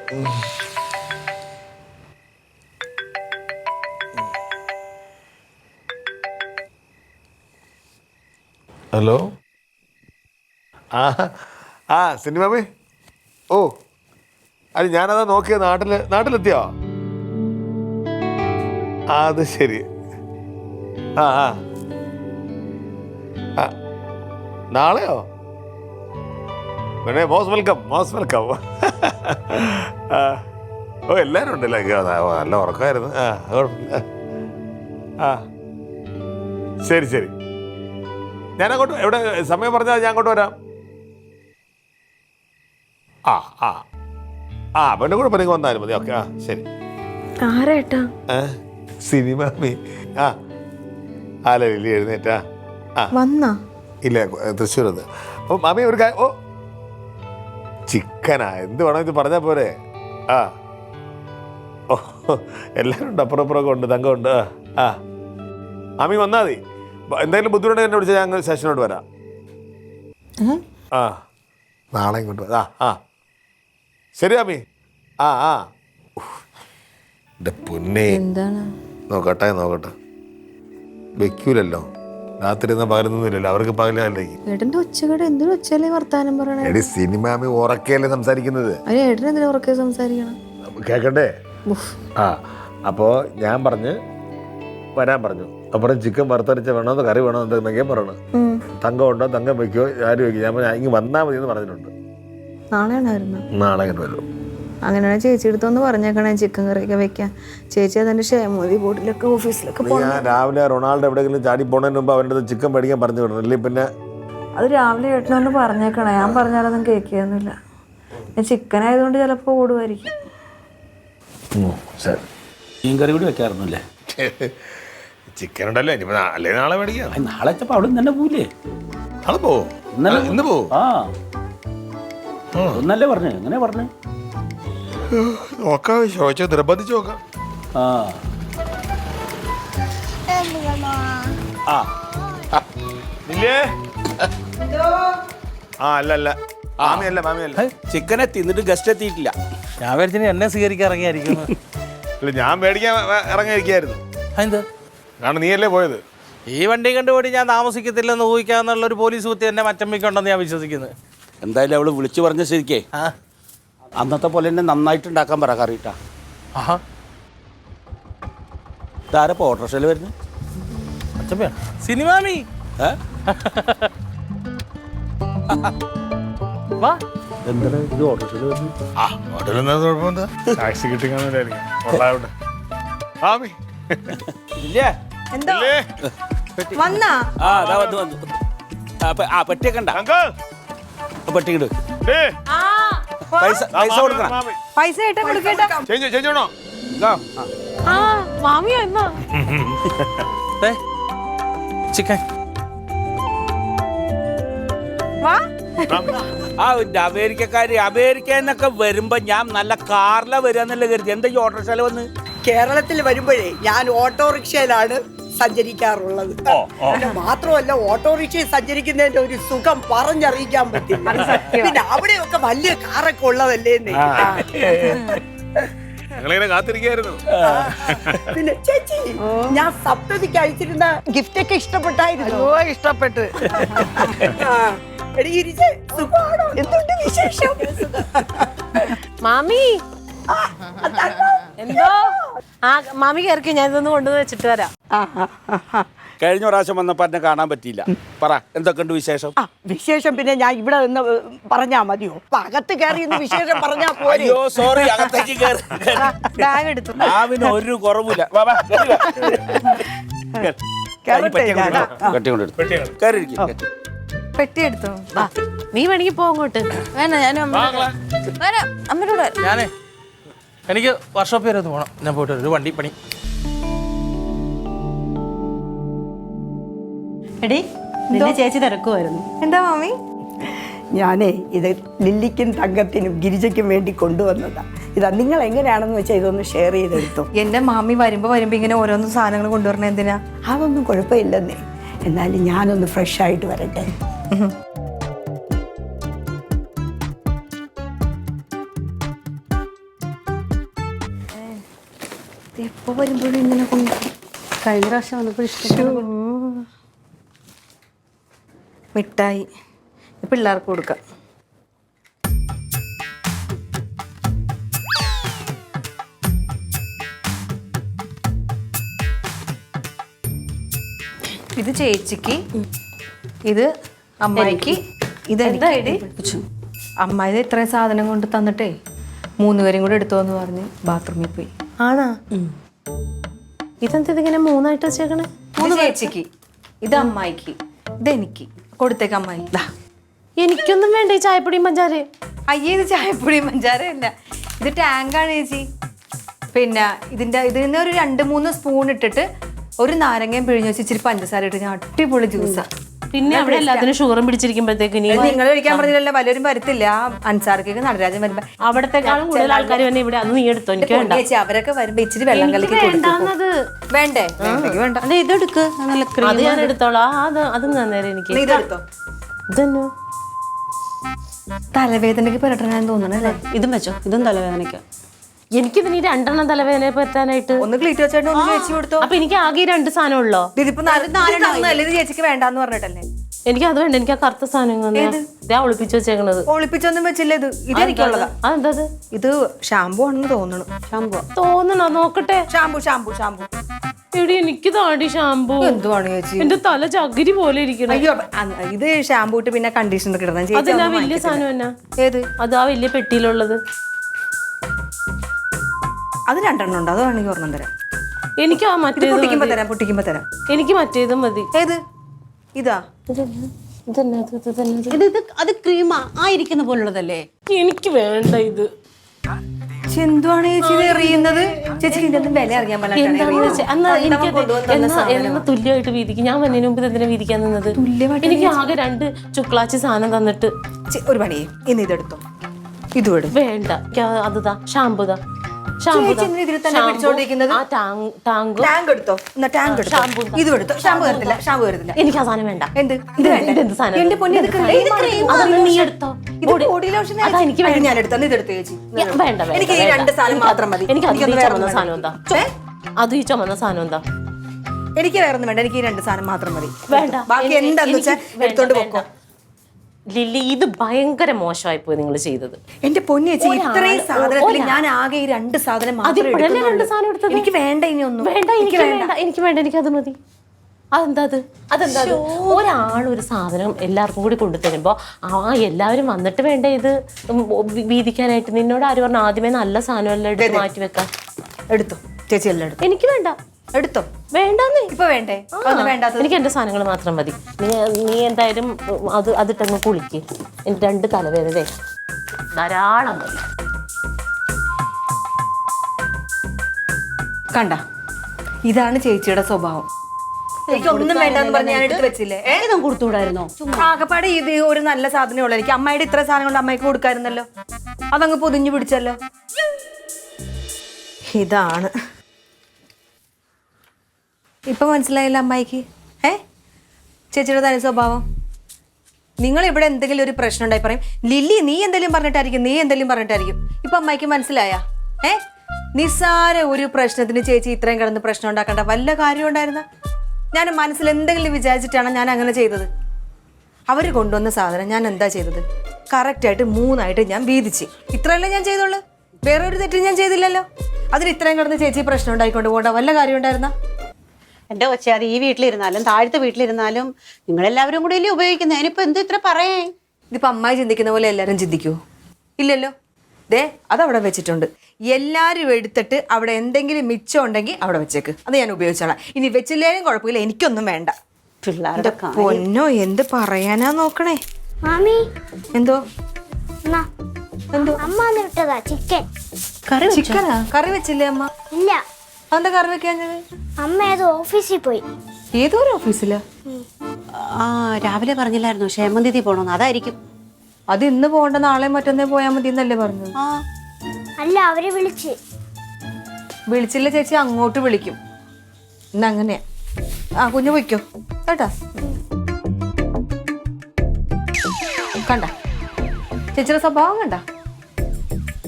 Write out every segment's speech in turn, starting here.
Hello. സിനിമാമേ. ഓ അത് ഞാനതാ നോക്കിയ നാട്ടിലെത്തിയോ? അത് ശരി. ആ നാളെയോ? പിന്നെ മോസ്റ്റ് വെൽക്കം. ഓ എല്ലാവരും ഉണ്ടല്ലേ? നല്ല ഉറക്കമായിരുന്നു. കുഴപ്പമില്ല. ശരി ഞാൻ അങ്ങോട്ട് എവിടെ സമയം പറഞ്ഞാൽ ഞാൻ അങ്ങോട്ട് വരാം. പിന്നെ കൂടെ നിങ്ങൾ വന്നാലും മതി. ഓക്കെ. ശരി. സിനിമാമി. ലില്ലി എഴുന്നേറ്റാ? ഇല്ല, തൃശ്ശൂർ. ഓ മാമി ഒരു ഓ ചിക്കനാ? എന്ത് വേണം ഇത് പറഞ്ഞാൽ പോരെ? ഓ എല്ലാവരും ഉണ്ട്, അപ്പുറമൊക്കെ ഉണ്ട്, തങ്കമുണ്ട്. മാമി വന്നാൽ മതി. എന്തെങ്കിലും ബുദ്ധിമുട്ട് എന്നെ വിളിച്ചാൽ ഞങ്ങൾ സ്റ്റേഷനോട് വരാം. നാളെ ഇങ്ങോട്ട് വരാം. ശരി മാമി. എൻ്റെ പൊന്നെ, നോക്കട്ടെ വെക്കൂലല്ലോ. രാത്രി പകലൊന്നുമില്ലല്ലോ, അവർക്ക് പകലല്ലേ. സിനിമാമി ഉറക്കല്ലേ സംസാരിക്കുന്നത്? കേക്കണ്ടേ? അപ്പോ ഞാൻ വരാൻ പറഞ്ഞു. അപ്പുറം ചിക്കൻ വറുത്തരച്ച വേണമെന്ന്, കറി വേണമെന്നൊക്കെ പറയണം. തങ്കം ഉണ്ടോ, തങ്കം വെക്കോ, ആര് വെക്കും? ഞാൻ ഇങ്ങ് വന്നാൽ മതി എന്ന് പറഞ്ഞിട്ടുണ്ട്. നാളെ ഇങ്ങനെ വരും. അങ്ങനെയാണ് ചേച്ചി എടുത്തൊന്ന് പറഞ്ഞേക്കണേ ചിക്കൻ കറിയൊക്കെ വെക്കാൻ. ചേച്ചി അതിന്റെ ക്ഷേമതി ബോർഡിലൊക്കെ ഓഫീസിലൊക്കെ ഞാൻ രാവിലെ റൊണാൾഡോ എവിടെയെങ്കിലും ചാടി പോണതിന് മുമ്പ് അവൻ്റെ ചിക്കൻ മേടിക്കാൻ പറഞ്ഞു വിടണം. അല്ലേ പിന്നെ അത് രാവിലെ ഏട്ടനൊന്ന് പറഞ്ഞേക്കണേ. ഞാൻ പറഞ്ഞാലൊന്നും കേൾക്കുകയൊന്നുമില്ല. ഞാൻ ചിക്കൻ ആയതുകൊണ്ട് ചിലപ്പോൾ ഓടുമായിരിക്കും. മീൻ കറി കൂടി വെക്കാറുണ്ടല്ലേ? ചിക്കൻ ഉണ്ടല്ലോ, അല്ലേ നാളെ മേടിക്കാം. നാളെ അവിടെ തന്നെ പോവില്ലേ? നാളെ പോവോ? ഇന്ന് പോവോ? ഒന്നല്ലേ പറഞ്ഞു? എങ്ങനെ പറഞ്ഞു? നോക്കാം, ചോദിച്ചാൽ നിർബന്ധിച്ച് നോക്കാം. അല്ല മാമിയല്ല. ചിക്കൻ എത്തിന്നിട്ട് ഗസ്റ്റ് എത്തിയിട്ടില്ല. ഞാൻ മേടിച്ചിന് എന്നെ സ്വീകരിക്കാൻ ഇറങ്ങിയായിരിക്കുന്നു. ഞാൻ മേടിക്കാൻ ഇറങ്ങിയിരിക്കായിരുന്നു. കാരണം നീയല്ലേ പോയത്. ഈ വണ്ടി കണ്ടുപോയി ഞാൻ താമസിക്കത്തില്ലെന്ന് ഊഹിക്കാന്നുള്ളൊരു പോലീസ് കുത്തി എന്നെ മറ്റമ്മിക്കുണ്ടെന്ന് ഞാൻ വിശ്വസിക്കുന്നത്. എന്തായാലും അവള് വിളിച്ചു പറഞ്ഞ ശരിക്കേ അന്നത്തെ പോലെ തന്നെ നന്നായിട്ട് ഉണ്ടാക്കാൻ പറ കറിയിട്ടാ. ഇതാരപ്പോ ഓട്ടോറിക്ഷയിൽ വരുന്നു? സിനിമാമി. എന്താ ഇത് ഓട്ടോറിക്ഷയിൽ വരുന്നു? ടാക്സി കിട്ടിക്കാന്നില്ലായിരിക്കും. പെട്ടിയൊക്കെ ഉണ്ടോ? പെട്ടിക്കിട്. പൈസ കൊടുക്കണം. പൈസ ചേച്ചോണോ? മാമിയോ എന്നാ ചിക്കൻ അമേരിക്ക എന്നൊക്കെ വരുമ്പോ ഞാൻ നല്ല കാറില വരികയെന്നല്ലേ കരുതി. എന്താ ഈ ഓട്ടോറിക്ഷയിൽ വന്ന്? കേരളത്തിൽ വരുമ്പോഴേ ഞാൻ ഓട്ടോറിക്ഷയിലാണ് സഞ്ചരിക്കാറുള്ളത്. മാത്രമല്ല ഓട്ടോറിക്ഷയിൽ സഞ്ചരിക്കുന്നതിന്റെ ഒരു സുഖം പറഞ്ഞറിയിക്കാൻ പറ്റില്ല. പിന്നെ അവിടെയൊക്കെ വലിയ കാറൊക്കെ ഉള്ളതല്ലേ. കാത്തിരിക്കായിരുന്നു. പിന്നെ ചേച്ചി, ഞാൻ സപ്തതിക്ക് അയച്ചിരുന്ന ഗിഫ്റ്റ് ഒക്കെ ഇഷ്ടപ്പെട്ടായിരുന്നു? ഇഷ്ടപ്പെട്ട്. എന്തുണ്ട് വിശേഷം? മാമി എന്തോ മാമി കയറിക്കും. ഞാൻ ഇതൊന്ന് കൊണ്ടുവന്ന് വെച്ചിട്ട് വരാം. കഴിഞ്ഞ പ്രാവശ്യം വന്നപ്പോ എന്നെ കാണാൻ പറ്റിയില്ല. പറ എന്തൊക്കെയുണ്ട് വിശേഷം? വിശേഷം പിന്നെ ഞാൻ ഇവിടെ നിന്ന് പറഞ്ഞാ മതിയോ? അകത്ത് കയറി വിശേഷം പറഞ്ഞാ പോരെ? അയ്യോ സോറി, അകത്തേക്ക് ബാഗ് എടുത്തു. ഒരു കുറവില്ല. പെട്ടി എടുത്തോ? നീ വേണമെങ്കിൽ പോ അങ്ങോട്ട്. വേണ്ട, ഞാനും അമ്മയോട്. ഞാനേ എനിക്ക് വർക്ക്ഷോപ്പ് വരെ ഒന്ന് പോകണം. ഞാൻ പോയിട്ട് ഒരു വണ്ടി പണി. എടി നിന്നെ ചേച്ചി തിരക്കുമായിരുന്നു. എന്താ മാമി? ഞാനേ ഇത് ലില്ലിക്കും തങ്കത്തിനും ഗിരിജയ്ക്കും വേണ്ടി കൊണ്ടുവന്നതാ. ഇതാ, നിങ്ങൾ എങ്ങനെയാണെന്ന് വെച്ചാൽ ഇതൊന്ന് ഷെയർ ചെയ്തെടുത്തു. എന്റെ മാമി വരുമ്പോ ഇങ്ങനെ ഓരോന്ന് സാധനങ്ങൾ കൊണ്ടുവരണ എന്തിനാ? അതൊന്നും കുഴപ്പമില്ലെന്നേ. എന്നാലും ഞാനൊന്ന് ഫ്രഷ് ആയിട്ട് വരട്ടെ. എപ്പോ വരുമ്പോഴും ഇങ്ങനെ കൊണ്ട് കഴിഞ്ഞ പ്രാവശ്യം വന്നപ്പോൾ ഇഷ്ടം മിഠായി പിള്ളേർക്ക് കൊടുക്കാം. ഇത് ചേച്ചിക്ക്, ഇത് അമ്മായിക്ക്, ഇത് അമ്മായി ഇത്രയും സാധനം കൊണ്ട് തന്നിട്ടേ 3 പേരും കൂടെ എടുത്തോന്ന് പറഞ്ഞ് ബാത്റൂമിൽ പോയി. ആണാ? ഇതെന്താ ഇതിങ്ങനെ 3ആയിട്ട് വെച്ചേക്കണേ? ഇത് ചേച്ചിക്ക്, ഇത് അമ്മായിക്ക്, ഇത് എനിക്ക് കൊടുത്തേക്ക് അമ്മായി. എനിക്കൊന്നും വേണ്ട ഈ ചായപ്പൊടിയും പഞ്ചാരയും. അയ്യേ, ഇത് ചായപ്പൊടിയും പഞ്ചാരയല്ല, ഇത് ടാങ്കാണ് ചേച്ചി. പിന്നെ ഇതിന് ഒരു 2-3 സ്പൂൺ ഇട്ടിട്ട് ഒരു നാരങ്ങയും പിഴിഞ്ഞ് വെച്ച് ഇച്ചിരി പഞ്ചസാര ഇട്ട് ഞാൻ അടിപൊളി ജ്യൂസാ. പിന്നെ അവിടെ എല്ലാത്തിനും ഷുഗറും പിടിച്ചിരിക്കുമ്പോഴത്തേക്ക് നിങ്ങൾ കഴിക്കാൻ പറഞ്ഞില്ലല്ലോ, വല്ലവരും വരത്തില്ല. അൻസാർക്കേക്ക് നടരാജൻ വരുമ്പോ അവിടത്തെക്കാളും കൂടുതൽ ആൾക്കാർ തന്നെ ഇവിടെ. അന്ന് നീ എടുത്തോ, എനിക്ക് വേണ്ട. ചേച്ചി അവരൊക്കെ വരുമ്പോ ഇച്ചിരി വെള്ളം കലക്കി വേണ്ടാന്നത്. വേണ്ടേ? വേണ്ട. അത് ഇതെടുക്ക്, അത് ഞാൻ എടുത്തോളാം. അതും തന്നേരം എനിക്ക്. നീ ഇതെടുത്തോ. ഇതന്നെ തലവേദനക്ക് പുരട്ടണമെന്ന് തോന്നണല്ലേ? ഇതും വെച്ചോ, ഇതും തലവേദനയ്ക്ക്. എനിക്കിതിന് 2 തലവേദന പറ്റാനായിട്ട് ഒന്ന് ക്ലീറ്റ് വെച്ചോണ്ട് ഒന്ന് ചേച്ചി കൊടുത്തോ. അപ്പൊ എനിക്ക് ആകെ 2 സാധനം ഉള്ളോ? ഇതിപ്പോ 4 ഇത് ചേച്ചിക്ക് വേണ്ടാന്ന് പറഞ്ഞിട്ടല്ലേ? എനിക്ക് അത് വേണ്ട. എനിക്ക് ആ കറുത്ത സാധനം ഞാൻ ഒളിപ്പിച്ചു വെച്ചേക്കണത്. ഒളിപ്പിച്ചൊന്നും വെച്ചില്ല. ഇത് എനിക്കുള്ളതാ. അതെന്താ? ഇത് ഷാമ്പു ആണെന്ന് തോന്നണു. ഷാമ്പു തോന്നണോ? നോക്കട്ടെ. ഷാമ്പു എടി എനിക്ക് താടി ഷാമ്പു. എന്തുവാണ് ചേച്ചി? എന്റെ തല ചകിരി പോലെ ഇരിക്കണം. അയ്യോ, ഇത് ഷാമ്പു ഇട്ട് പിന്നെ കണ്ടീഷണർ കിടണം ചേച്ചി. അതിനാ വലിയ സാധനം എന്നാ? ഏത്? അത് ആ വലിയ പെട്ടിയിലുള്ളത്. അത് 2 ഉണ്ട്. അത് വേണമെങ്കിൽ 1 തരാം. എനിക്ക് ആ മറ്റേത് പൊട്ടിക്കുമ്പോ തരാം. എനിക്ക് മറ്റേതും മതി. ഏത്? ഇതാ. അത് ക്രീമാ ആയിരിക്കുന്ന പോലുള്ളതല്ലേ? എനിക്ക് വേണ്ട ഇത്. എന്തുവാണ് ചേച്ചി ഇത് എറിയുന്നത്? ചേച്ചി ഇതിന്റെ വില അറിയാൻ എന്നാ തുല്യമായിട്ട് വീതിക്കും. ഞാൻ വന്നതിന് മുമ്പ് എന്തിനാ വീതിക്കാൻ നിന്നത്? എനിക്ക് ആകെ 2 ചുക്ലാച്ചി സാധനം തന്നിട്ട് ഒരു പണിയേ, ഇന്ന് ഇതെടുത്തോ. ഇത് വേണ്ട. അതുതാ ഷാമ്പുതാ. ടാങ്ക് എടുത്തോ. ഇത് എടുത്തോ. ഷാമ്പു വരത്തില്ല. എനിക്ക് ആ സാധനം വേണ്ട. എന്ത്? ഇത് നീ എടുത്തോ. എനിക്ക് ഞാൻ എടുത്തോ. ഇത് എടുത്തോ ചേച്ചി. വേണ്ട. എനിക്ക് ഈ 2 സാധനം മാത്രം മതി. എനിക്ക് അത് ചുമന്ന സാധനം എന്താ? അത് ഈ ചുമന്ന സാധനം എന്താ? എനിക്ക് വേറെ ഒന്നും വേണ്ട. എനിക്ക് ഈ 2 സാധനം മാത്രം മതി. വേണ്ട. ബാക്കി എന്താന്ന് വെച്ചാൽ എടുത്തോണ്ട് പോക്കോ. ലില്ലി, ഇത് ഭയങ്കര മോശമായി പോയി നിങ്ങൾ ചെയ്തത്. എന്റെ പൊന്നി ചേച്ചി, ഇത്രയും സാധനത്തിൽ ഞാൻ ആകെ ഈ 2 സാധനം മാത്രമേ എടുത്തുള്ളൂ. എനിക്ക് വേണ്ട ഇനി ഒന്നും. വേണ്ട, എനിക്ക് വേണ്ട. എനിക്കത് മതി. അതെന്താ? ഒരാളൊരു സാധനം എല്ലാവർക്കും കൂടി കൊണ്ടു തരുമ്പോ എല്ലാവരും വന്നിട്ട് വേണ്ട ഇത് വീതിക്കാനായിട്ട്. നിന്നോട് ആര് പറഞ്ഞു ആദ്യമേ നല്ല സാധനം എല്ലാം എടുത്ത് മാറ്റി വെക്കാൻ? എടുത്തോ ചേച്ചി, എല്ലാം എടുത്തു. എനിക്ക് വേണ്ട. എടുത്തോ. വേണ്ടെന്നേ. ഇപ്പൊ വേണ്ടേ? എനിക്ക് എന്റെ സാധനങ്ങൾ മാത്രം മതി. നീ എന്തായാലും അതിട്ടങ്ങ് കുളിക്ക്. എനിക്ക് 2 തലവേദന ധാരാളം മതി. കണ്ട, ഇതാണ് ചേച്ചിയുടെ സ്വഭാവം. എനിക്ക് ഒന്നും വേണ്ടെന്ന് പറഞ്ഞ് ഞാൻ എടുത്ത് വെച്ചില്ലേ? ഏതും കൊടുത്തുകൂടായിരുന്നോ? ആകപ്പാടെ ഇത് ഒരു നല്ല സാധനമേ ഉള്ളൂ. എനിക്ക് അമ്മയുടെ ഇത്ര സാധനം കൊണ്ട് അമ്മയ്ക്ക് കൊടുക്കായിരുന്നല്ലോ. അതങ്ങ് പൊതിഞ്ഞു പിടിച്ചല്ലോ. ഇതാണ് ഇപ്പൊ മനസ്സിലായില്ല അമ്മായിക്ക്? ചേച്ചിയുടെ തനി സ്വഭാവം. നിങ്ങൾ ഇവിടെ എന്തെങ്കിലും ഒരു പ്രശ്നം ഉണ്ടായി പറയും, ലില്ലി നീ എന്തെങ്കിലും പറഞ്ഞിട്ടായിരിക്കും. ഇപ്പൊ അമ്മായിക്ക് മനസ്സിലായ? നിസ്സാര ഒരു പ്രശ്നത്തിന് ചേച്ചി ഇത്രയും കിടന്ന് പ്രശ്നം ഉണ്ടാക്കേണ്ട വല്ല കാര്യം ഉണ്ടായിരുന്ന? ഞാൻ മനസ്സിൽ എന്തെങ്കിലും വിചാരിച്ചിട്ടാണ് ഞാൻ അങ്ങനെ ചെയ്തത്? അവർ കൊണ്ടുവന്ന സാധനം ഞാൻ എന്താ ചെയ്തത്? കറക്റ്റായിട്ട് 3ആയിട്ട് ഞാൻ വീതിച്ച്. ഇത്രയല്ലേ ഞാൻ ചെയ്തോളൂ. വേറെ ഒരു തെറ്റും ഞാൻ ചെയ്തില്ലല്ലോ. അതിന് ഇത്രയും കിടന്ന് ചേച്ചി പ്രശ്നം ഉണ്ടായിക്കൊണ്ട് പോകേണ്ട വല്ല കാര്യം ഉണ്ടായിരുന്ന? എൻ്റെ കൊച്ചേ, അത് ഈ വീട്ടിലിരുന്നാലും താഴത്തെ വീട്ടിലിരുന്നാലും നിങ്ങളെല്ലാവരും കൂടി അല്ലേ ഉപയോഗിക്കുന്നത്. അതിനിപ്പോൾ എന്ത് ഇത്ര പറയേ? ഇതിപ്പോ അമ്മായി ചിന്തിക്കുന്ന പോലെ എല്ലാവരും ചിന്തിക്കുവോ? ഇല്ലല്ലോ. അതവിടെ വെച്ചിട്ടുണ്ട്. എല്ലാവരും എടുത്തിട്ട് അവിടെ എന്തെങ്കിലും മിച്ചം ഉണ്ടെങ്കിൽ അവിടെ വെച്ചേക്ക്. അത് ഞാൻ ഉപയോഗിച്ചോളാം. ഇനി വെച്ചില്ലേലും കുഴപ്പമില്ല, എനിക്കൊന്നും വേണ്ട. പിള്ളേരുടെ പൊന്നോ, എന്ത് പറയാനാ നോക്കണേ. മാമി, എന്തോ അമ്മ വിട്ടതാ ചിക്കൻ. ചിക്കനാ? കറി വെച്ചില്ലേ അമ്മ? ഇല്ല. അതെന്താ കറി വെക്കാഞ്ഞത്? അമ്മ ഏതോ ഓഫീസിൽ പോയി. ഏതോ ഒരു ഓഫീസിലാ? രാവിലെ പറഞ്ഞില്ലായിരുന്നു ക്ഷേമനിധി പോണോന്ന്? അതായിരിക്കും. അത് ഇന്ന് പോകണ്ട, നാളെ മറ്റന്നേ പോയാൽ മതി എന്നല്ലേ പറഞ്ഞത്? അല്ല, അവരെ വിളിച്ചില്ല ചേച്ചി, അങ്ങോട്ട് വിളിക്കും. ഇന്ന് അങ്ങനെയാ. കുഞ്ഞു പോയിക്കോ കേട്ടാ. കണ്ട ചേച്ചിയുടെ സ്വഭാവം കണ്ട?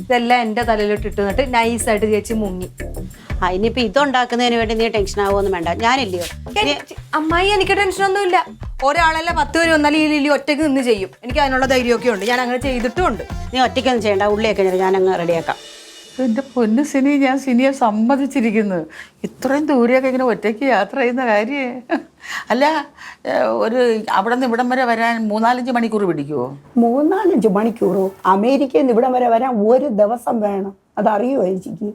ഇതെല്ലാം എൻ്റെ തലയിലോട്ട് ഇട്ട് നിന്നിട്ട് നൈസായിട്ട് ചേച്ചി മുങ്ങി. ഇനിയിപ്പോ ഇതുണ്ടാക്കുന്നതിന് വേണ്ടി നീ ടെൻഷൻ ആവുമൊന്നും വേണ്ട, ഞാനില്ലയോ. അമ്മായി എനിക്ക് ടെൻഷനൊന്നുമില്ല. ഒരാളല്ല 10 പേര് വന്നാലും ഈ ലില്ലി ഒറ്റയ്ക്ക് നിന്ന് ചെയ്യും. എനിക്ക് അതിനുള്ള ധൈര്യമൊക്കെ ഉണ്ട്. ഞാൻ അങ്ങനെ ചെയ്തിട്ടുമുണ്ട്. നീ ഒറ്റയ്ക്കൊന്നും ചെയ്യണ്ട, ഉള്ളിയൊക്കെ ഞാനങ്ങ് റെഡിയാക്കാം. എൻ്റെ പൊന്നു സിനി, ഞാൻ സിനിയെ സമ്മതിച്ചിരിക്കുന്നു. ഇത്രയും ദൂരെയൊക്കെ ഇങ്ങനെ ഒറ്റയ്ക്ക് യാത്ര ചെയ്യുന്ന കാര്യേ. അല്ല, ഒരു അവിടെ നിന്ന് ഇവിടം വരെ വരാൻ 3-4 മണിക്കൂർ പിടിക്കുമോ? 3-4 മണിക്കൂറോ? അമേരിക്കയിൽ നിന്ന് ഇവിടം വരെ വരാൻ 1 ദിവസം വേണം. അതറിയോ ചേച്ചിക്ക്?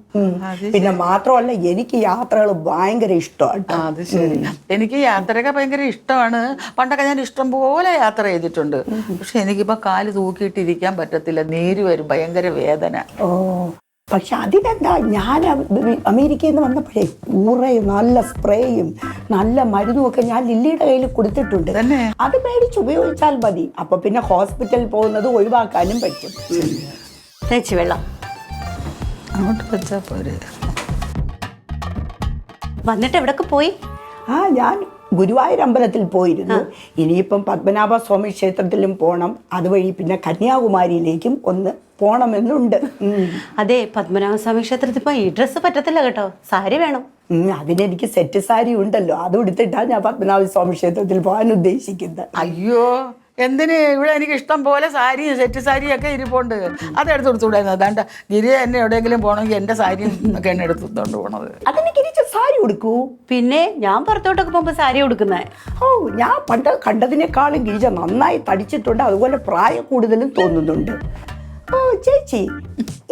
പിന്നെ മാത്രമല്ല, എനിക്ക് യാത്രകൾ ഭയങ്കര ഇഷ്ടമാണ്. അത് ശരി. എനിക്ക് യാത്രയൊക്കെ ഭയങ്കര ഇഷ്ടമാണ്. പണ്ടൊക്കെ ഞാൻ ഇഷ്ടം പോലെ യാത്ര ചെയ്തിട്ടുണ്ട്. പക്ഷെ എനിക്കിപ്പോൾ കാല് തൂക്കിയിട്ടിരിക്കാൻ പറ്റത്തില്ല, നീര് വരും, ഭയങ്കര വേദന. ഓ, പക്ഷെ അതിനെന്താ, ഞാൻ അമേരിക്കയിൽ നിന്ന് വന്നപ്പോഴേ കുറേ നല്ല സ്പ്രേയും നല്ല മരുന്നും ഒക്കെ ഞാൻ ലില്ലിയുടെ കയ്യിൽ കൊടുത്തിട്ടുണ്ട്. അത് മേടിച്ച് ഉപയോഗിച്ചാൽ മതി. അപ്പൊ പിന്നെ ഹോസ്പിറ്റലിൽ പോകുന്നത് ഒഴിവാക്കാനും പറ്റും. തേച്ച് വെള്ളം അങ്ങോട്ട് വെച്ചാൽ പോരെ. വന്നിട്ട് എവിടൊക്കെ പോയി? ഞാൻ ഗുരുവായൂർ അമ്പലത്തിൽ പോയിരുന്നു. ഇനിയിപ്പം പത്മനാഭ സ്വാമി ക്ഷേത്രത്തിലും പോകണം. അതുവഴി പിന്നെ കന്യാകുമാരിയിലേക്കും ഒന്ന് പോണമെന്നുണ്ട്. അതെ, പത്മനാഭസ്വാമി ക്ഷേത്രത്തിൽ പോയി ഈ ഡ്രസ്സ് പറ്റത്തില്ല കേട്ടോ, സാരി വേണം. അതിനെനിക്ക് സെറ്റ് സാരി ഉണ്ടല്ലോ, അത് എടുത്തിട്ടാണ് ഞാൻ പത്മനാഭ സ്വാമി ക്ഷേത്രത്തിൽ പോകാൻ ഉദ്ദേശിക്കുന്നത്. അയ്യോ, എന്തിന്? ഇവിടെ എനിക്ക് ഇഷ്ടം പോലെ സാരിയും സെറ്റ് സാരിയൊക്കെ ഇരിപ്പുണ്ട്. അതെടുത്ത് കൊടുത്തുകൂടായിരുന്നു. അതാണ്ട് ഗിരി എന്നെ എവിടെയെങ്കിലും പോകണമെങ്കിൽ എൻ്റെ സാരിയും ഒക്കെ എന്നെ എടുത്തുകൊണ്ട് പോണത്. അതിന് ഗിരിച്ച സാരി ഉടുക്കൂ? പിന്നെ ഞാൻ പുറത്തോട്ടൊക്കെ പോകുമ്പോ സാരി ഉടുക്കുന്നേ. ഓ, ഞാൻ പണ്ട് കണ്ടതിനേക്കാളും ഗിരിജ നന്നായി തടിച്ചിട്ടുണ്ട്. അതുപോലെ പ്രായം കൂടുതലും തോന്നുന്നുണ്ട്. ഓ ചേച്ചി,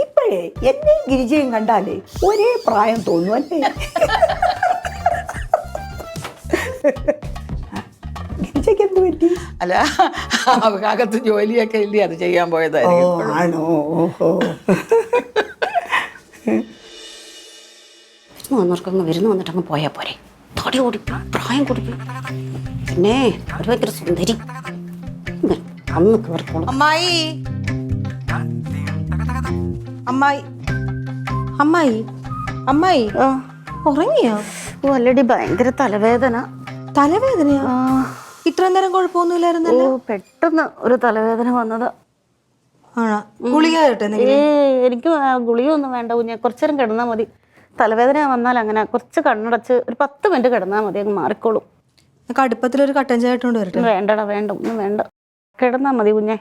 ഇപ്പോഴേ എന്നെയും ഗിരിജയും കണ്ടാലേ ഒരേ പ്രായം തോന്നും അല്ലേ? ഗിരിജയ്ക്ക് എന്ത് പറ്റി? അല്ല, അകത്ത് ജോലിയൊക്കെ ഇല്ലേ, അത് ചെയ്യാൻ പോയതായിരിക്കും. ആണോ? ഓഹോ. വന്നവർക്കങ്ങ് വരുന്നു, വന്നിട്ടങ്ങ് പോയാ പോരെ. തടി കൊടുക്കും, പ്രായം കൊടുക്കും, പിന്നെ ഒരു ഭയങ്കര സുന്ദരി. അന്ന് കേറിക്കോളും. അമ്മായി, അമ്മായി, അമ്മായി, അമ്മായി ഉറങ്ങിയോ? ഓൾറെഡി ഭയങ്കര തലവേദന. തലവേദനയോ? ഇത്ര നേരം കുഴപ്പമൊന്നുമില്ലായിരുന്നല്ലോ. പെട്ടെന്ന് ഒരു തലവേദന വന്നത്. ആണോ? ഗുളിക കേട്ടെ? എനിക്ക് ഗുളിയൊന്നും വേണ്ട കുഞ്ഞെ, കുറച്ചേരം കിടന്നാൽ മതി. തലവേദന വന്നാൽ അങ്ങനെ കുറച്ച് കണ്ണടച്ച് ഒരു 10 മിനിറ്റ് കിടന്നാൽ മതി, അങ്ങ് മാറിക്കോളും. കടുപ്പത്തിലൊരു കട്ടൻ ചായ ഇട്ടുകൊണ്ട് വരട്ടെ? വേണ്ടടാ, വേണ്ട, ഒന്നും വേണ്ട, കിടന്നാൽ മതി കുഞ്ഞെ.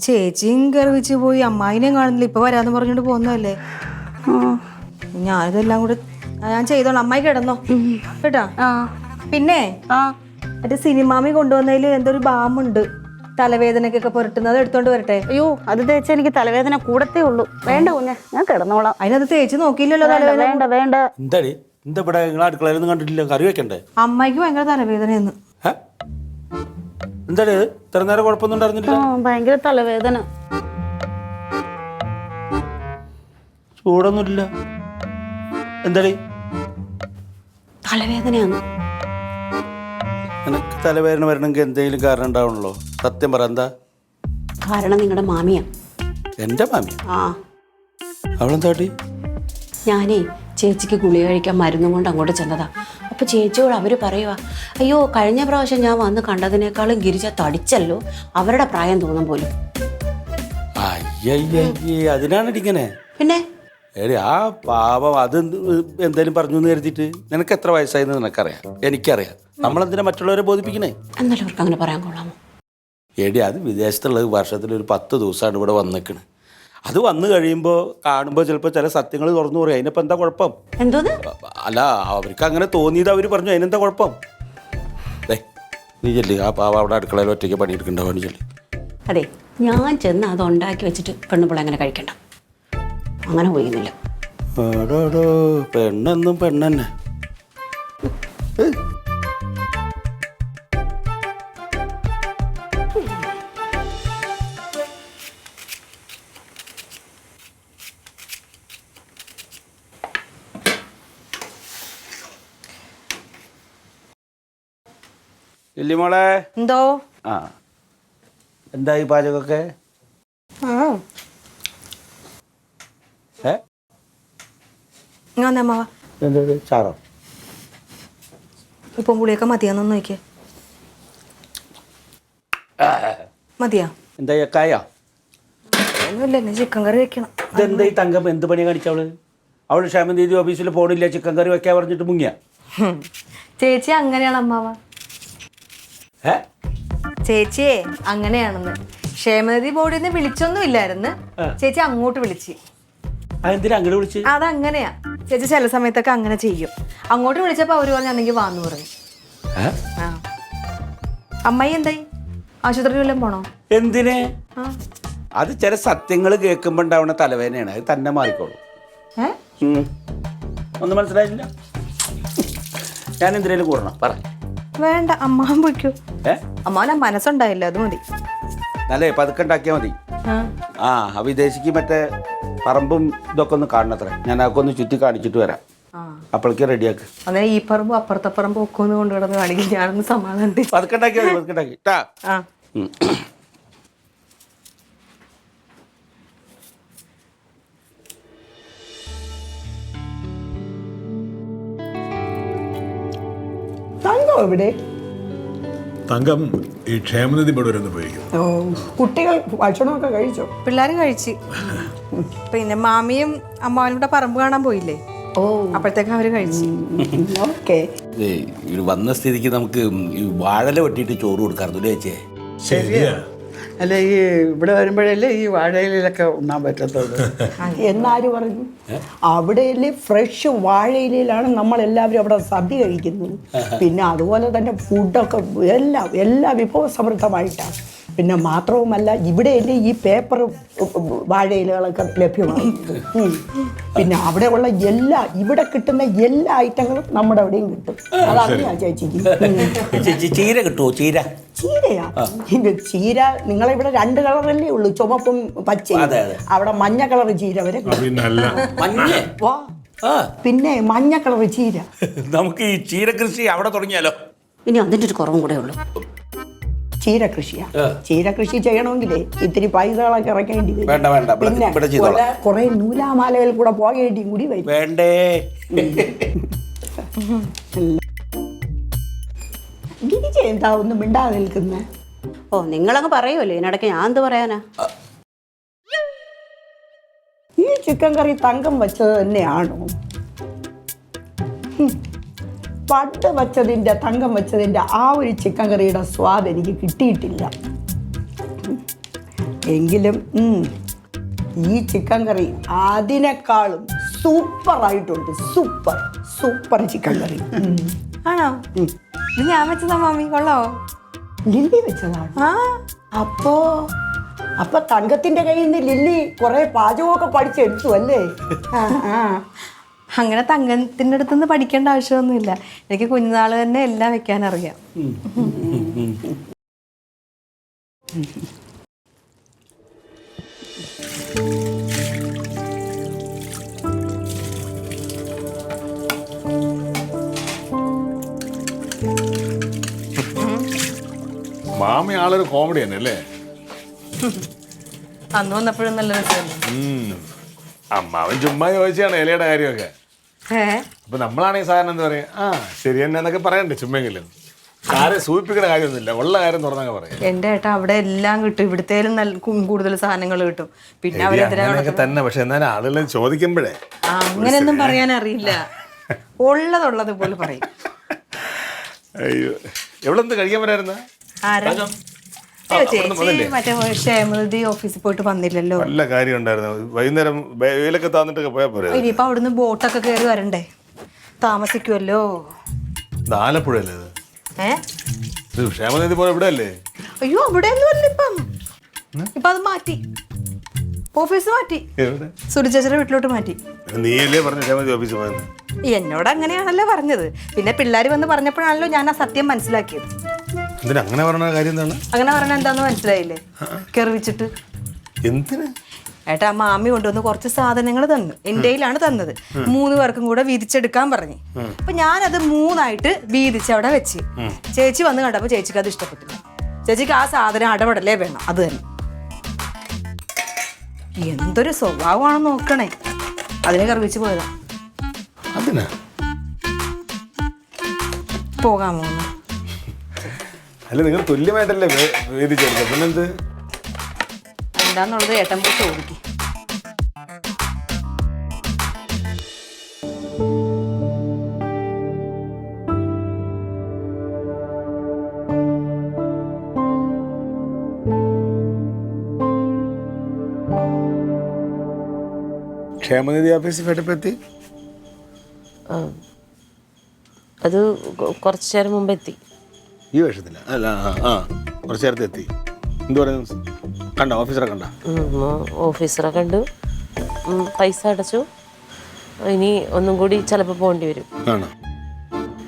ചേച്ചിയും ഗർവിച്ച് പോയി, അമ്മായിനെയും കാണുന്നില്ല, ഇപ്പൊ വരാന്ന് പറഞ്ഞോണ്ട് പോകുന്നതല്ലേ. ഞാനിതെല്ലാം കൂടെ ഞാൻ ചെയ്തോളാം. അമ്മായി കിടന്നോ കേട്ടാ. പിന്നെ മറ്റേ സിനിമാമി കൊണ്ടുവന്നതിൽ എന്തൊരു ബാമുണ്ട് തലവേദനക്കൊക്കെ പുരട്ടുന്നത്, എടുത്തോണ്ട് വരട്ടെ? അയ്യോ, അത് തേച്ച് എനിക്ക് തലവേദന കൂടത്തേ ഉള്ളൂ. വേണ്ട കുഞ്ഞെ, ഞാൻ കിടന്നോളാം. അതിനകത്ത് തേച്ച് നോക്കിയില്ലല്ലോ തലവേദന. വേണ്ട വേണ്ട. എന്താടി എന്താ ഇവിടെ നിങ്ങളെ അടുക്കളയിലൊന്നും കണ്ടിട്ടില്ല? കറി വെക്കണ്ടേ? അമ്മയ്ക്ക് ഭയങ്കര തലവേദനയെന്ന്. എന്താടി ഇത്ര നേരം കുഴപ്പമൊന്നും ഉണ്ടായിരുന്നില്ല? ഭയങ്കര തലവേദന. ചൂടൊന്നുമില്ല. എന്താടി തലവേദനയാണ്? എനിക്ക് തലവേദന വരണമെങ്കിൽ എന്തെങ്കിലും കാരണം ഉണ്ടാവണല്ലോ. സത്യം പറ, എന്താ കാരണം? നിങ്ങളുടെ മാമിയാ. എൻ്റെ മാമി? അവളെന്താട്ടി? ഞാനേ ചേച്ചിക്ക് ഗുളിക കഴിക്കാൻ മരുന്നും കൊണ്ട് അങ്ങോട്ട് ചെന്നതാ. അപ്പോൾ ചേച്ചിയോട് അവർ പറയുക, അയ്യോ കഴിഞ്ഞ പ്രാവശ്യം ഞാൻ വന്ന് കണ്ടതിനേക്കാളും ഗിരിജ തടിച്ചല്ലോ, അവരുടെ പ്രായം തോന്നും പോലും. അയ്യയ്യേ, അതിനാണ് ഇങ്ങനെ? പിന്നെ എടി ആ പാവം അത് എന്തേലും പറഞ്ഞു എന്ന് കരുതിയിട്ട് നിനക്ക് എത്ര വയസ്സായെന്ന് നിനക്കറിയാം, എനിക്കറിയാം. നമ്മളെന്തിനാ മറ്റുള്ളവരെ ബോധിപ്പിക്കണേ? എന്നാലും അവർക്ക് അങ്ങനെ പറയാൻ കൊള്ളാമോ? എടി അത് വിദേശത്തുള്ളത് വർഷത്തിലൊരു 10 ദിവസമാണ് ഇവിടെ വന്നിക്കണ്. അത് വന്നു കഴിയുമ്പോൾ കാണുമ്പോൾ ചിലപ്പോൾ ചില സത്യങ്ങൾ തുറന്നു പറയും. അതിനിപ്പോൾ എന്താ കുഴപ്പം? എന്തോന്ന്? അല്ല, അവർക്ക് അങ്ങനെ തോന്നിയത് അവർ പറഞ്ഞു, അതിനെന്താ കുഴപ്പം? നീ ചെല്ലി, ആ പാവ അവിടെ അടുക്കളയിൽ ഒറ്റയ്ക്ക് പണിയെടുക്കണ്ടാവും, ചെല്ലി. അതെ, ഞാൻ ചെന്ന് അത് ഉണ്ടാക്കി വെച്ചിട്ട് പെണ്ണുപിള്ള അങ്ങനെ കഴിക്കണ്ട, അങ്ങനെ പോയിരുന്നില്ല. പെണ്ണെന്നും പെണ്ണെന്നെ. ഇല്ലി മോളെ. എന്തോ? എന്തായി പാചകമൊക്കെ? ചാറോ? ഇപ്പം പുളിയൊക്കെ മതിയാന്ന് നോക്കിയേ. മതിയാ? എന്താ കായ? ഒന്നുമില്ല, ചിക്കൻ കറി വെക്കണം. ഇതെന്താ ഈ തങ്കം എന്ത് പണിയാ കാണിച്ചവള്? അവൾ ക്ഷേമനിധി ഓഫീസിൽ പോണില്ല, ചിക്കൻ കറി വെക്കാൻ പറഞ്ഞിട്ട് മുങ്ങിയ. ചേച്ചി അങ്ങനെയാണ് അമ്മാവ. ഏ ചേച്ചിയെ അങ്ങനെയാണെന്ന്. ക്ഷേമനിധി ബോർഡിൽ നിന്ന് വിളിച്ചൊന്നും ഇല്ലായിരുന്നു, ചേച്ചി അങ്ങോട്ട് വിളിച്ച്. അതെന്തിനാ അങ്ങോട്ട് വിളിച്ച്? അതങ്ങനെയാ ചേച്ചി, ചില സമയത്തൊക്കെ അങ്ങനെ ചെയ്യും. അങ്ങോട്ട് വിളിച്ചപ്പോൾ അവര് പറഞ്ഞെങ്കിൽ വാന്ന് പറഞ്ഞു. ആ അമ്മായി എന്തായി, ആശുപത്രിയിൽ വല്ലതും പോണോ? എന്തിന്? അത് ചില സത്യങ്ങൾ കേൾക്കുമ്പോൾ ഉണ്ടാവുന്ന തലവേദനയാണ്, അത് തന്നെ മാറിക്കോളും. ഒന്നും മനസ്സിലായില്ല? ഞാൻ എന്തിനേലും കൂടണം പറ. വേണ്ട, അമ്മാവൻ പോയിക്കോ. അമ്മാവൻ മനസ്സുണ്ടായില്ല, അത് മതി. നല്ല പതുക്കെ ഉണ്ടാക്കിയാൽ മതി. ആ വിദേശിക്ക് മറ്റേ പറമ്പും ഇതൊക്കെ ഒന്ന് കാണണത്രേ. ഞാൻ അതൊക്കെ ഒന്ന് ചുറ്റി കാണിച്ചിട്ട് വരാം. അപ്പോഴേക്ക് റെഡിയാക്ക്. അങ്ങനെ ഈ പറമ്പ് അപ്പുറത്തെ പറമ്പ് ഒക്കെ ഒന്ന് കൊണ്ടുകിടന്ന് കാണിക്കും. ഞാനൊന്ന് സമാധാനം പതുക്കെ ഉണ്ടാക്കിയാൽ മതി, പതുക്കെ ഉണ്ടാക്കി ട്ടാ. തങ്കം എവിടെ? തങ്കം ഈ ക്ഷേമനിധി ബോർഡ് വരെ ഒന്ന് പോയിരിക്കും. കുട്ടികൾ ഭക്ഷണമൊക്കെ കഴിച്ചോ? പിള്ളേരും കഴിച്ച്. പിന്നെ മാമിയും അമ്മാവനും കൂടെ പറമ്പ് കാണാൻ പോയില്ലേ, അപ്പോഴത്തേക്ക് അവര് കഴിച്ചു. ഓക്കെ. വന്ന സ്ഥിതിക്ക് നമുക്ക് ഈ വാഴല വെട്ടിയിട്ട് ചോറ് കൊടുക്കാറുണ്ട് ചേച്ചിയെ. ശരിയാ. അല്ല ഈ ഇവിടെ വരുമ്പോഴല്ലേ ഈ വാഴയിലൊക്കെ ഉണ്ണാൻ പറ്റത്തുള്ളൂ. എന്നാര് പറഞ്ഞു? അവിടെയല്ലേ ഫ്രഷ് വാഴയിലാണ് നമ്മളെല്ലാവരും അവിടെ സദ്യ കഴിക്കുന്നത്. പിന്നെ അതുപോലെ തന്നെ ഫുഡൊക്കെ എല്ലാ വിഭവസമൃദ്ധമായിട്ടാണ്. പിന്നെ മാത്രവുമല്ല ഇവിടെയല്ലേ ഈ പേപ്പർ വാഴയിലകളൊക്കെ ലഭ്യമാണ്. പിന്നെ അവിടെയുള്ള ഇവിടെ കിട്ടുന്ന എല്ലാ ഐറ്റങ്ങളും നമ്മുടെ അവിടെയും കിട്ടും. അതറിയാം ചേച്ചിക്ക്? ചീര കിട്ടുമോ? ചീരയാ? ചീര നിങ്ങളിവിടെ 2 കളറല്ലേ ഉള്ളൂ, ചുമപ്പും പച്ചയും. അവിടെ മഞ്ഞ കളർ ചീര വരെ. പിന്നെ മഞ്ഞ കളർ ചീര. നമുക്ക് ഈ ചീര കൃഷി അവിടെ തുടങ്ങിയാലോ? ഇനി അതിൻ്റെ ഒരു കുറവും കൂടെ ഉള്ളൂ. ചീര കൃഷിയാ? ചീര കൃഷി ചെയ്യണമെങ്കിലേ ഇത്തിരി പൈസകളൊക്കെ ഇറക്കേണ്ടി വരും. പിന്നെ കുറെ നൂലാമാലകൾ കൂടെ പോകേണ്ടിയും കൂടി വരും. വേണ്ടേ? ഗിരിജ എന്താ ഒന്നും മിണ്ടാതെ നിൽക്കുന്നേ? ഓ നിങ്ങളങ്ങ് പറയുമല്ലോ, ഇതിനിടയ്ക്ക് ഞാൻ എന്ത് പറയാനാ? ഈ ചിക്കൻ കറി തങ്കം വെച്ചത് തന്നെയാണോ? പട്ട് വെച്ചതിൻ്റെ തങ്കം വെച്ചതിൻ്റെ ആ ഒരു ചിക്കൻ കറിയുടെ സ്വാദ് എനിക്ക് കിട്ടിയിട്ടില്ല. എങ്കിലും ഈ ചിക്കൻ കറി അതിനേക്കാളും സൂപ്പറായിട്ടുണ്ട്. സൂപ്പർ ചിക്കൻ കറി. ആണോ? ഇത് ഞാൻ വെച്ചതാ മാമി, കൊള്ളാവോ? ലില്ലി വെച്ചതാണ്. അപ്പൊ തങ്കത്തിന്റെ കയ്യിൽ നിന്ന് ലില്ലി കുറെ പാചകമൊക്കെ പഠിച്ചെടുത്തു അല്ലേ? അങ്ങനെ തങ്കത്തിൻ്റെ അടുത്തുനിന്ന് പഠിക്കേണ്ട ആവശ്യമൊന്നുമില്ല. എനിക്ക് കുഞ്ഞുനാള് തന്നെ എല്ലാം വെക്കാൻ അറിയാം. മാമി ആളൊരു കോമഡി തന്നെ അല്ലേ? അന്ന് വന്നപ്പോഴും നല്ല രസമല്ലേ? അമ്മാവൻ ചുമ്മാ ചോദിച്ചാണ് ഇലയുടെ കാര്യമൊക്കെ. അപ്പൊ നമ്മളാണെങ്കിൽ സാധാരണ എന്താ പറയാ, ശരി തന്നെ എന്നൊക്കെ പറയണ്ടേ ചുമ്മെങ്കിലും. ആരെ സൂചിപ്പിക്കുന്ന കാര്യമൊന്നുമില്ല, ഉള്ള കാര്യം തുറന്നൊക്കെ പറയാം. എന്റെ ഏട്ടാ അവിടെ എല്ലാം കിട്ടും, ഇവിടുത്തേലും കൂടുതൽ സാധനങ്ങൾ കിട്ടും. പിന്നെ അവരെന്തിനാ തന്നെ. പക്ഷെ എന്നാലും ആളുകൾ ചോദിക്കുമ്പോഴേ അങ്ങനെയൊന്നും പറയാൻ അറിയില്ല, ഉള്ളത് പോലെ പറയും. അയ്യോ, എവിടെ കഴിക്കാൻ വരായിരുന്ന? മറ്റേ ക്ഷേമനിധി ഓഫീസിൽ പോയിട്ട് വന്നില്ലല്ലോ. നല്ല കാര്യം ഉണ്ടായിരുന്നു, വൈകുന്നേരം വെയിലൊക്കെ താന്നിട്ടൊക്കെ പോയാൽ പോരെ. ഇനിയിപ്പോ അവിടുന്ന് ബോട്ടൊക്കെ കയറി വരണ്ടേ, താമസിക്കുമല്ലോ. ആലപ്പുഴയല്ലേ ഇത്? ക്ഷേമനിധി പോലെ ഇവിടെ അല്ലേ? അയ്യോ അവിടെ ഒന്നും അല്ല, ഇപ്പൊ അത് മാറ്റി, ഓഫീസ് മാറ്റി, സുരചേച്ചിയുടെ വീട്ടിലോട്ട് മാറ്റി. നീയല്ലേ പറഞ്ഞു ക്ഷേമനിധി ഓഫീസ് പോയത്? എന്നോട് അങ്ങനെയാണല്ലോ പറഞ്ഞത്. പിന്നെ പിള്ളേർ വന്ന് പറഞ്ഞപ്പോഴാണല്ലോ ഞാൻ ആ സത്യം മനസ്സിലാക്കിയത്. അങ്ങനെ പറഞ്ഞ കാര്യം എന്താണ്? അങ്ങനെ പറഞ്ഞ എന്താന്ന് മനസ്സിലായില്ലേ? കെറിവിച്ചിട്ട് എന്തിനാ? ഏട്ടാ മാമി കൊണ്ടുവന്ന് കുറച്ച് സാധനങ്ങൾ തന്നു, എൻ്റെ കയ്യിലാണ് തന്നത്. 3 പേർക്കും കൂടെ വീതിച്ചെടുക്കാൻ പറഞ്ഞു. അപ്പൊ ഞാനത് 3ആയിട്ട് വീതിച്ച് അവിടെ വെച്ച്. ചേച്ചി വന്ന് കണ്ടപ്പോ ചേച്ചിക്ക് അത് ഇഷ്ടപ്പെട്ടില്ല. ചേച്ചിക്ക് ആ സാധനം അടപടലേ വേണം, അത് തന്നെ. എന്തൊരു സ്വഭാവമാണെന്ന് നോക്കണേ. അതിനെ കറിവിച്ച് പോയതാ. പോകാമോ? അല്ല, നിങ്ങൾ തുല്യമായിട്ടല്ലേ വീതിച്ചെടുത്തത്, പിന്നെന്ത്? എന്താന്നുള്ളത് ഏട്ടൻ പോയി ചോദിക്കും. ക്ഷേമനിധി ഓഫീസിൽ പോയിട്ടിപ്പോൾ എത്തി? അത് കുറച്ചു നേരം മുമ്പ് എത്തി. ഈ വേഷത്തില്ല അല്ല, കുറച്ച് നേരത്തെ എത്തി. എന്ത് പറയുന്നു? കണ്ട ഓഫീസറെ കണ്ട? ഓഫീസറെ കണ്ടു, പൈസ അടച്ചു. ഇനി ഒന്നും കൂടി ചിലപ്പോൾ പോകേണ്ടി വരും. ആണോ?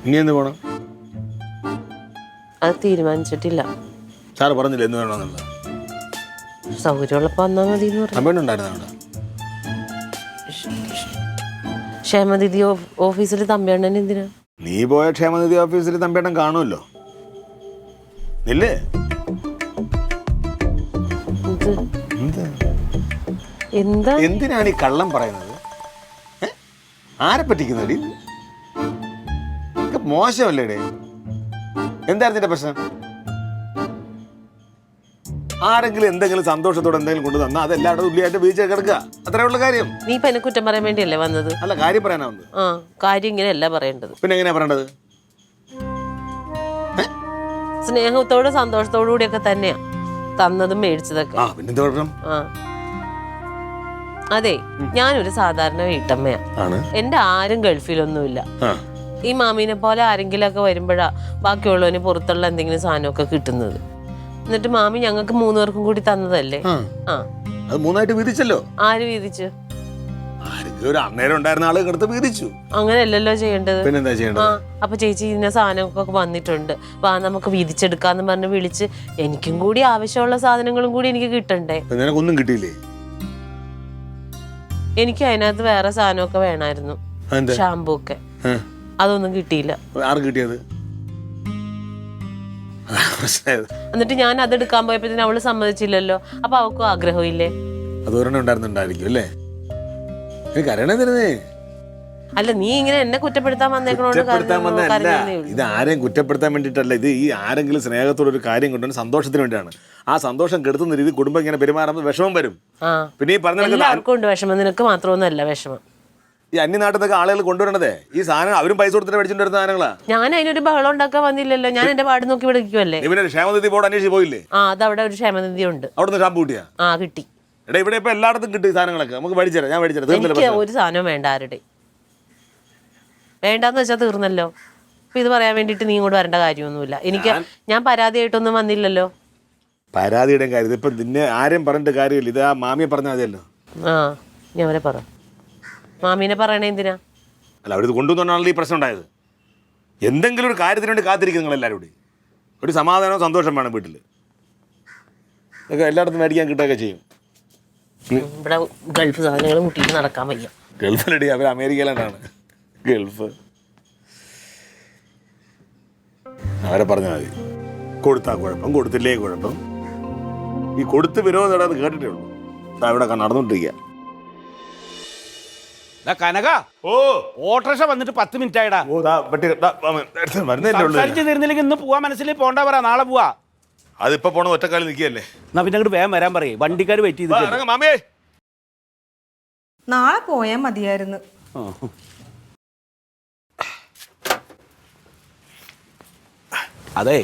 ഇനി എന്ത് പോകണം? അത് തീരുമാനിച്ചിട്ടില്ല. സാറ് പറഞ്ഞില്ല എന്ന് വേണമെന്നുള്ളത്? സൗകര്യമുള്ളപ്പോൾ വന്നാൽ മതി എന്ന് പറഞ്ഞു. തമ്പേണ്ണുണ്ടായിരുന്നു അവിടെ? ക്ഷേമനിധി ഓഫീസിൽ തമ്പിയണ്ണൻ എന്തിനാ? നീ പോയ ക്ഷേമനിധി ഓഫീസിൽ തമ്പേണ്ണൻ കാണുമല്ലോ. ഇല്ലേ? എന്താ എന്തിനാണ് ഈ കള്ളം പറയുന്നത്? ആരെ പറ്റിക്കുന്നടി? മോശമല്ലേടേ? എന്തായിരുന്നു നിന്റെ പ്രശ്നം? ആരെങ്കിലും എന്തെങ്കിലും സന്തോഷത്തോടെ എന്തെങ്കിലും കൊണ്ടു തന്നാ അതെല്ലാവരുടെ ഉള്ളിയായിട്ട് വീഴ്ച കിടക്കുക. അത്രേ ഉള്ള കാര്യം. നീ ഇപ്പൊ എന്നെ കുറ്റം പറയാൻ വേണ്ടിയല്ലേ വന്നത്? അല്ല, കാര്യം പറയാനാ വന്നത്. കാര്യം ഇങ്ങനെയല്ല പറയേണ്ടത്. പിന്നെ എങ്ങനെയാ പറയേണ്ടത്? സ്നേഹത്തോടും സന്തോഷത്തോടു കൂടിയൊക്കെ തന്നെയാ തന്നതും മേടിച്ചതൊക്കെ. പിന്നെന്താ കുഴപ്പം? അതെ, ഞാനൊരു സാധാരണ വീട്ടമ്മയാ. എന്റെ ആരും ഗൾഫിലൊന്നുമില്ല. ഈ മാമീനെ പോലെ ആരെങ്കിലും ഒക്കെ വരുമ്പോഴാ ബാക്കിയുള്ളവന് പുറത്തുള്ള എന്തെങ്കിലും സാധനമൊക്കെ കിട്ടുന്നത്. എന്നിട്ട് മാമി ഞങ്ങൾക്ക് 3 പേർക്കും കൂടി തന്നതല്ലേ. അത് 3ആയിട്ട് വീതിച്ചല്ലോ. ആര് വീതിച്ചു? ഒരു അന്നേരം ഉണ്ടായിരുന്ന ആളുകൾ എടുത്ത് വീതിച്ചു. അങ്ങനെയല്ലല്ലോ ചെയ്യേണ്ടത്. പിന്നെന്താ ചെയ്യേണ്ടത്? അപ്പൊ ചേച്ചി ഇന്ന സാധനമൊക്കെ വന്നിട്ടുണ്ട്, വാ നമുക്ക് വീതിച്ചെടുക്കാന്ന് പറഞ്ഞ് വിളിച്ച് എനിക്കും കൂടി ആവശ്യമുള്ള സാധനങ്ങളും കൂടി എനിക്ക് കിട്ടണ്ടേ? നിനക്കൊന്നും കിട്ടിയില്ലേ? എനിക്ക് അതിനകത്ത് വേറെ സാധനമൊക്കെ വേണമായിരുന്നു, ഷാമ്പൂ ഒക്കെ. അതൊന്നും കിട്ടിയില്ല. ആർക്ക് കിട്ടിയത്? എന്നിട്ട് ഞാൻ അതെടുക്കാൻ പോയപ്പോഴത്തേന് അവള് സമ്മതിച്ചില്ലല്ലോ. അപ്പൊ അവൾക്കും ആഗ്രഹമില്ലേ? അതൊരെണ്ണം ഉണ്ടായിരുന്നുണ്ടായിരിക്കും അല്ലേ? എനിക്ക് അറിയണേ തരുന്നേ. അല്ല, നീ ഇങ്ങനെ എന്നെ കുറ്റപ്പെടുത്താൻ വന്നേക്കണോണ്ട് ഇത് ആരെയും കുറ്റപ്പെടുത്താൻ വേണ്ടിയിട്ടല്ല. ഇത് ഈ ആരെങ്കിലും സ്നേഹത്തോടെ ഒരു കാര്യം കൊണ്ടുവന്ന് സന്തോഷത്തിന് വേണ്ടിയാണ്. ആ സന്തോഷം കെടുത്തുന്ന രീതി കുടുംബം ഇങ്ങനെ പെരുമാറുമ്പോൾ വിഷമം വരും. പിന്നെ ഈ പറഞ്ഞ എല്ലാവർക്കും ഉണ്ട് വിഷമം, നിനക്ക് മാത്രമൊന്നുമല്ല വിഷമം. ഈ അന്യനാട്ടിലൊക്കെ ആളുകൾ കൊണ്ടുവരണതേ ഈ സാധനം അവരും പൈസ കൊടുത്തിട്ട് മേടിച്ചിട്ട് വരുന്ന സാധനങ്ങളാ. ഞാൻ അതിനൊരു ബഹളം ഉണ്ടാക്കാൻ വന്നില്ലല്ലോ. ഞാൻ എന്റെ പാട് നോക്കി വിളിക്കുമല്ലേ. ഇവനെ ക്ഷേമനിധി ബോർഡ് അന്വേഷിച്ച് പോയില്ലേ? അതവിടെ ഒരു ക്ഷേമനിധി ഉണ്ട്. അവിടുന്ന് ഷാമ്പു കിട്ടിയാ? കിട്ടി. എടാ, ഇവിടെ ഇപ്പൊ എല്ലായിടത്തും കിട്ടി സാധനങ്ങളൊക്കെ. നമുക്ക് മേടിച്ചേരാം, ഞാൻ മേടിച്ചേരാം. എനിക്ക് ഒരു സാധനവും വേണ്ട. ആരുടെ വേണ്ടാന്ന് വെച്ചാൽ തീർന്നല്ലോ. അപ്പൊ ഇത് പറയാൻ വേണ്ടിട്ട് നീ ഇങ്ങോട്ട് വരേണ്ട കാര്യമൊന്നുമില്ല. ഞാൻ പരാതിയായിട്ടൊന്നും വന്നില്ലല്ലോ. പരാതിയുടെ കാര്യം ഇപ്പൊ നിന്നെ ആരും പറഞ്ഞിട്ട് കാര്യമില്ല. ഇത് ആ മാമിയെ പറഞ്ഞാൽ മതിയല്ലോ. ഞാൻ അവരെ പറ. മാമീനെ പറയണേ എന്തിനാ? അല്ല, അവരിത് കൊണ്ടുവന്നാണല്ലോ ഈ പ്രശ്നം ഉണ്ടായത്. എന്തെങ്കിലും ഒരു കാര്യത്തിന് വേണ്ടി കാത്തിരിക്കും നിങ്ങൾ എല്ലാവരും കൂടി. ഒരു സമാധാനവും സന്തോഷം വേണം വീട്ടിൽ. ഇതൊക്കെ എല്ലായിടത്തും മേടിക്കാൻ കിട്ടുകയൊക്കെ ചെയ്യും. ഇവിടെ ഗൾഫ് സാധനങ്ങൾ മുട്ടിയിട്ട് നടക്കാൻ വയ്യ. ഗൾഫിലടി, അവർ അമേരിക്കയിലാണ്. ഗൾഫ് അവരെ പറഞ്ഞാൽ മതി. കൊടുത്താ കുഴപ്പം, കൊടുത്തില്ലേ കുഴപ്പം. ഈ കൊടുത്ത് വിരോധം അത് കേട്ടിട്ടേ ഉള്ളൂ. ഇവിടെ നടന്നുകൊണ്ടിരിക്കുക. കനക, ഓട്ടോറിക്ഷ വന്നിട്ട് 10 മിനിറ്റ് ആയിടാ. തരുന്നില്ലെങ്കിൽ ഇന്ന് പോവാ. മനസ്സിൽ പോണ്ടാ പറ, നാളെ പോവാ. അതിപ്പോ പോണ ഒറ്റക്കാലം നിൽക്കുകയല്ലേ. എന്നാ പിന്നെ അങ്ങോട്ട് വേഗം വരാൻ പറയേ, വണ്ടിക്കാർ വെയിറ്റ് ചെയ്ത്. മാമിയേ, നാളെ പോയാൽ മതിയായിരുന്നു. അതെ,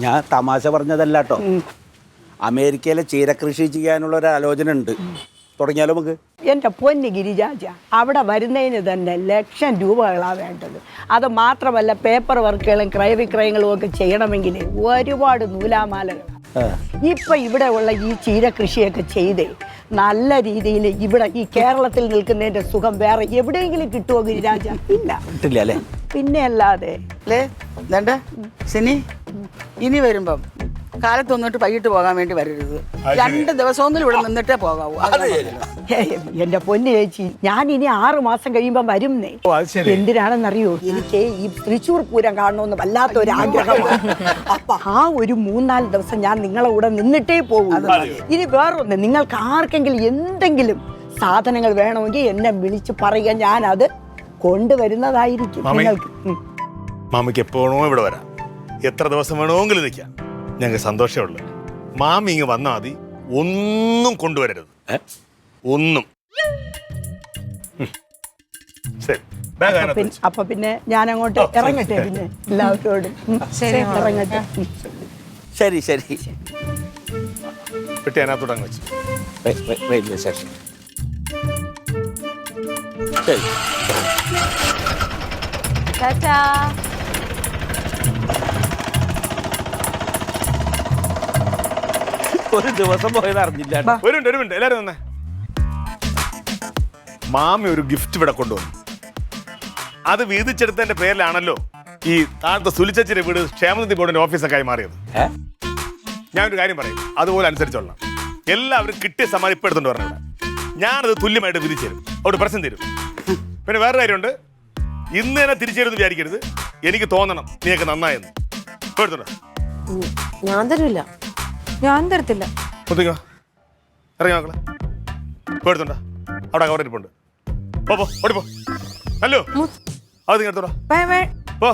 ഞാൻ തമാശ പറഞ്ഞതല്ല കേട്ടോ. അമേരിക്കയിലെ ചീരകൃഷി ചെയ്യാനുള്ള ഒരു ആലോചന ഉണ്ട്. തുടങ്ങിയാലോ നമുക്ക്? എൻ്റെ പൊന്ന് ഗിരിജാജ, അവിടെ വരുന്നതിന് തന്നെ ലക്ഷം രൂപകളാണ് വേണ്ടത്. അത് മാത്രമല്ല, പേപ്പർ വർക്കുകളും ക്രയവിക്രയങ്ങളും ഒക്കെ ചെയ്യണമെങ്കിൽ ഒരുപാട് നൂലാമാലകളാണ്. ഇപ്പൊ ഇവിടെ ഉള്ള ഈ ചീരകൃഷിയൊക്കെ ചെയ്തേ നല്ല രീതിയിൽ ഇവിടെ ഈ കേരളത്തിൽ നിൽക്കുന്നതിന്റെ സുഖം വേറെ എവിടെയെങ്കിലും കിട്ടുമോ ഗിരിരാജ? ഇല്ല. കിട്ടില്ല അല്ലേ? പിന്നെ അല്ലാതെ അല്ലേ? എന്താ സിനി, ഇനി വരുമ്പം കാലത്ത് വന്നിട്ട് വൈകിട്ട് പോകാൻ വേണ്ടി വരരുത്. 2 ദിവസമെങ്കിലും ഇവിടെ നിന്നിട്ടേ പോകാവൂ. എന്റെ പൊന്നു ചേച്ചി, ഞാൻ ഇനി 6 മാസം കഴിയുമ്പം വരുന്നേ. എന്തിനാണെന്നറിയോ, എനിക്ക് ഈ തൃശ്ശൂർ പൂരം കാണണമെന്ന് വല്ലാത്തൊരു ആഗ്രഹമാണ്. അപ്പൊ ആ ഒരു 3-4 ദിവസം ഞാൻ നിങ്ങളെ കൂടെ നിന്നിട്ടേ പോകും. ഇനി വേറൊന്ന്, നിങ്ങൾക്ക് ആർക്കെങ്കിലും എന്തെങ്കിലും സാധനങ്ങൾ വേണമെങ്കിൽ എന്നെ വിളിച്ച് പറയുക, ഞാൻ അത് കൊണ്ടുവരുന്നതായിരിക്കും. നിങ്ങൾക്ക് മാമിക്ക് എപ്പോഴോ ഇവിടെ വരാം, എത്ര ദിവസം വേണമെങ്കിലും നിൽക്കാം. ഞങ്ങൾക്ക് സന്തോഷമുള്ളു. മാമി ഇങ്ങ് വന്നാൽ മതി, ഒന്നും കൊണ്ടുവരരുത്. ഒന്നും. ശരി, അപ്പൊ പിന്നെ ഞാൻ അങ്ങോട്ട് ഇറങ്ങട്ടെ. പിന്നെ എല്ലാവരോടും ഇറങ്ങട്ടെ. ശരി ശരി. പെട്ടി അതിനകത്തോടെ അങ്ങ് വെച്ചു. Railway station. ചാച്ചാ ഒരു ദിവസം പോയത് അറിഞ്ഞില്ല. ഒരു മിനിറ്റ് എല്ലാവരും തന്നെ. മാമി ഒരു ഗിഫ്റ്റ് ഇവിടെ കൊണ്ടുവന്നു. അത് വീതിച്ചെടുത്തതിന്റെ പേരിലാണല്ലോ ഈ താഴത്തെ സുലിച്ചച്ചിന്റെ വീട് ക്ഷേമനിധി ബോർഡിന്റെ ഓഫീസൊക്കെ ആയി മാറിയത്. ഞാനൊരു കാര്യം പറയും, അതുപോലെ അനുസരിച്ചോളാം. എല്ലാവരും കിട്ടിയ സമ്മാനം ഇപ്പം എടുത്തോണ്ട് പറഞ്ഞ ഞാനത് തുല്യമായിട്ട് തിരിച്ചു തരും, അവിടെ പ്രശ്നം തരും. പിന്നെ വേറെ കാര്യമുണ്ട്, ഇന്ന് തന്നെ തിരിച്ചു തരുമെന്ന് വിചാരിക്കരുത്. എനിക്ക് തോന്നണം നീയൊക്കെ നന്നായെന്ന്. എടുത്തോണ്ടോ? ഞാൻ തരില്ല. ഞാൻ തരത്തില്ല. ഒത്തിക്കോ ഇറങ്ങി മക്കളെ. എടുത്തോണ്ടോ? അവിടെ കവറിരിപ്പുണ്ട്. പോ ഓടിപ്പോ. ഹലോ അത് നിങ്ങൾ എടുത്തോടാ. പോ.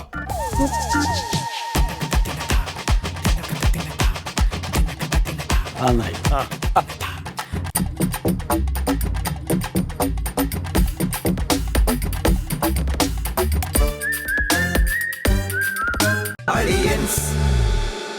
നന്നായി. ആ